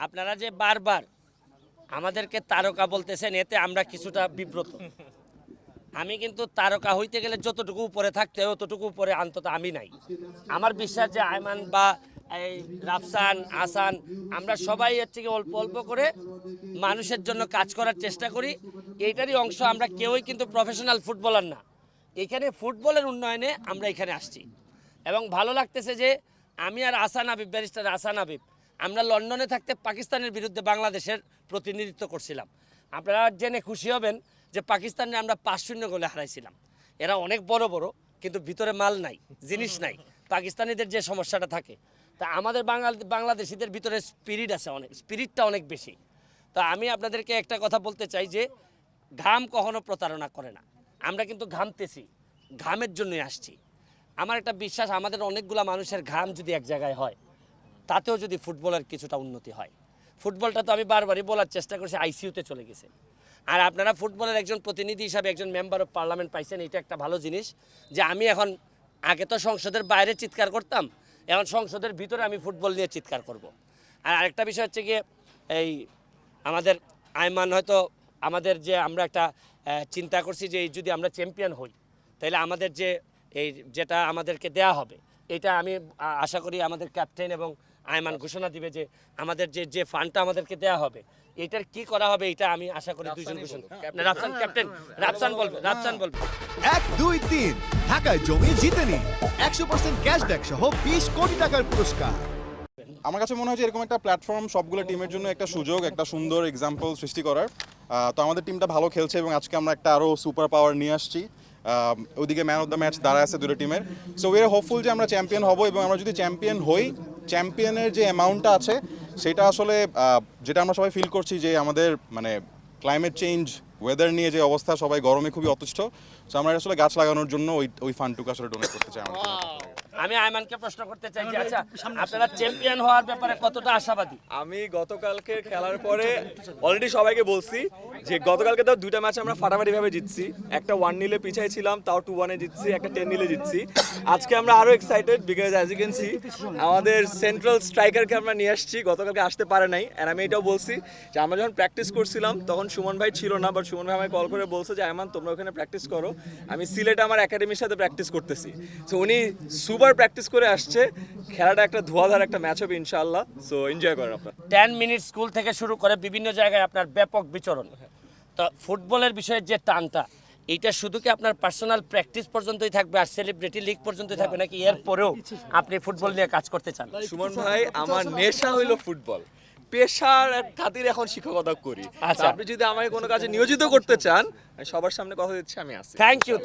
আপনারা যে বারবার আমাদেরকে তারকা বলতেছেন, এতে আমরা কিছুটা বিব্রত। আমি কিন্তু তারকা হইতে গেলে যতটুকু উপরে থাকতে হয় অতটুকু উপরে অন্তত আমি নাই। আমার বিশ্বাস যে আয়মান বা এই রাফসান, আসান, আমরা সবাই হচ্ছে কি অল্প অল্প করে মানুষের জন্য কাজ করার চেষ্টা করি। এইটারই অংশ। আমরা কেউই কিন্তু প্রফেশনাল ফুটবলার না। এখানে ফুটবলের উন্নয়নে আমরা এখানে আসছি এবং ভালো লাগতেছে যে আমি আর আসান আবিব, ব্যারিস্টার আসান আবিব, আমরা লন্ডনে থাকতে পাকিস্তানের বিরুদ্ধে বাংলাদেশের প্রতিনিধিত্ব করছিলাম। আপনারা জেনে খুশি হবেন যে পাকিস্তানে আমরা 5-0 গোলে হারাইছিলাম। এরা অনেক বড় বড়, কিন্তু ভিতরে মাল নাই, জিনিস নাই। পাকিস্তানিদের যে সমস্যাটা থাকে, তা আমাদের বাংলাদেশিদের ভিতরে স্পিরিট আছে, অনেক স্পিরিটটা অনেক বেশি। তা আমি আপনাদেরকে একটা কথা বলতে চাই যে ঘাম কখনো প্রতারণা করে না। আমরা কিন্তু ঘামতেছি, ঘামের জন্যই আসছি। আমার একটা বিশ্বাস, আমাদের অনেকগুলা মানুষের ঘাম যদি এক জায়গায় হয়, তাতেও যদি ফুটবলের কিছুটা উন্নতি হয়। ফুটবলটা তো আমি বারবারই বলার চেষ্টা করছি, আইসিইউতে চলে গেছে। আর আপনারা ফুটবলের একজন প্রতিনিধি হিসাবে একজন মেম্বার অফ পার্লামেন্ট পাইছেন, এটা একটা ভালো জিনিস। যে আমি এখন, আগে তো সংসদের বাইরে চিৎকার করতাম, এখন সংসদের ভিতরে আমি ফুটবল নিয়ে চিৎকার করব। আর আরেকটা বিষয় হচ্ছে গিয়ে, এই আমাদের আয়মান হয়তো আমাদের যে আমরা একটা চিন্তা করছি যে যদি আমরা চ্যাম্পিয়ন হই, তাহলে আমাদের যে এই যেটা আমাদেরকে দেয়া হবে, এটা আমি আশা করি আমাদের ক্যাপ্টেন এবং আয়মান ঘোষণা দিবে যে আমাদের যে ফান্ডটা আমাদেরকে দেয়া হবে, এটার কি করা হবে, এটা আমি আশা করি দুইজন ঘোষণা। রাফসান ক্যাপ্টেন, রাফসান বলবে। 1, 2, 3 ঢাকায় জমি জিতে নিন 100% ক্যাশব্যাক সহ 20 কোটি টাকার পুরস্কার। আমার কাছে মনে হয় যে এরকম একটা প্ল্যাটফর্ম সবগুলো টিমের জন্য একটা সুযোগ, একটা সুন্দর এক্সাম্পল সৃষ্টি করার। তো আমাদের টিমটা ভালো খেলছে এবং আজকে আমরা একটা আরও সুপার পাওয়ার নিয়ে আসছি। ওইদিকে ম্যান অফ দ্য ম্যাচ দাঁড়ায় আছে দুটো টিমের। সো উই আর হোপফুল যে আমরা চ্যাম্পিয়ন হব, এবং আমরা যদি চ্যাম্পিয়ন হই, চ্যাম্পিয়নের যে অ্যামাউন্টটা আছে সেটা আসলে যেটা আমরা সবাই ফিল করছি যে আমাদের মানে ক্লাইমেট চেঞ্জ, ওয়েদার নিয়ে যে অবস্থা, সবাই গরমে খুবই অতিষ্ঠ। সো আমরা আসলে গাছ লাগানোর জন্য ওই ফান্ডটুকু আসলে ডোনেট করতে চাই। আমি আয়মানকে প্রশ্ন করতে চাই যে আচ্ছা, আপনারা চ্যাম্পিয়ন হওয়ার ব্যাপারে কতটা আশাবাদী? আমি গতকালকে খেলার পরে অলরেডি সবাইকে বলছি যে গতকালকে তো দুইটা ম্যাচ আমরা ফাটাফাটি ভাবে জিতছি। একটা 1-0 পিছিয়ে ছিলাম, তাও 2-1 জিতছি, একটা 10-0 জিতছি। আজকে আমরা আরো excited because as you can see আমাদের সেন্ট্রাল স্ট্রাইকারকে আমরা নিয়ে আসছি, গতকালকে আসতে পারে নাই। অ্যান্ড আমি এটাও বলছি যে আমরা যখন প্র্যাকটিস করছিলাম তখন সুমন ভাই ছিল না, বাট সুমন ভাই আমাকে কল করে বলছে যে আয়মান তোমরা ওখানে প্র্যাকটিস করো, আমি সিলেটে আমার একাডেমির সাথে প্র্যাকটিস করতেছি। সো উনি সুপার প্র্যাকটিস করে আসছে। খেলাটা একটা ধোঁয়াধার একটা ম্যাচ হবে ইনশাআল্লাহ। সো এনজয় করেন আপনারা। 10 মিনিট স্কুল থেকে শুরু করে বিভিন্ন জায়গায় আপনার ব্যাপক বিচরণ। তো ফুটবলের বিষয়ে যে টানটা, এইটা শুধু কি আপনার পার্সোনাল প্র্যাকটিস পর্যন্তই থাকবে আর সেলিব্রিটি লিগ পর্যন্তই থাকবে, নাকি এর পরেও আপনি ফুটবল নিয়ে কাজ করতে চান? সুমন ভাই, আমার নেশা হইলো ফুটবল, পেশার খাতিরে এখন শিক্ষকতা করি। আচ্ছা। আপনি যদি আমাকে কোনো কাজে নিয়োজিত করতে চান, আমি সবার সামনে কথা দিচ্ছি, আমি আছি। Thank you.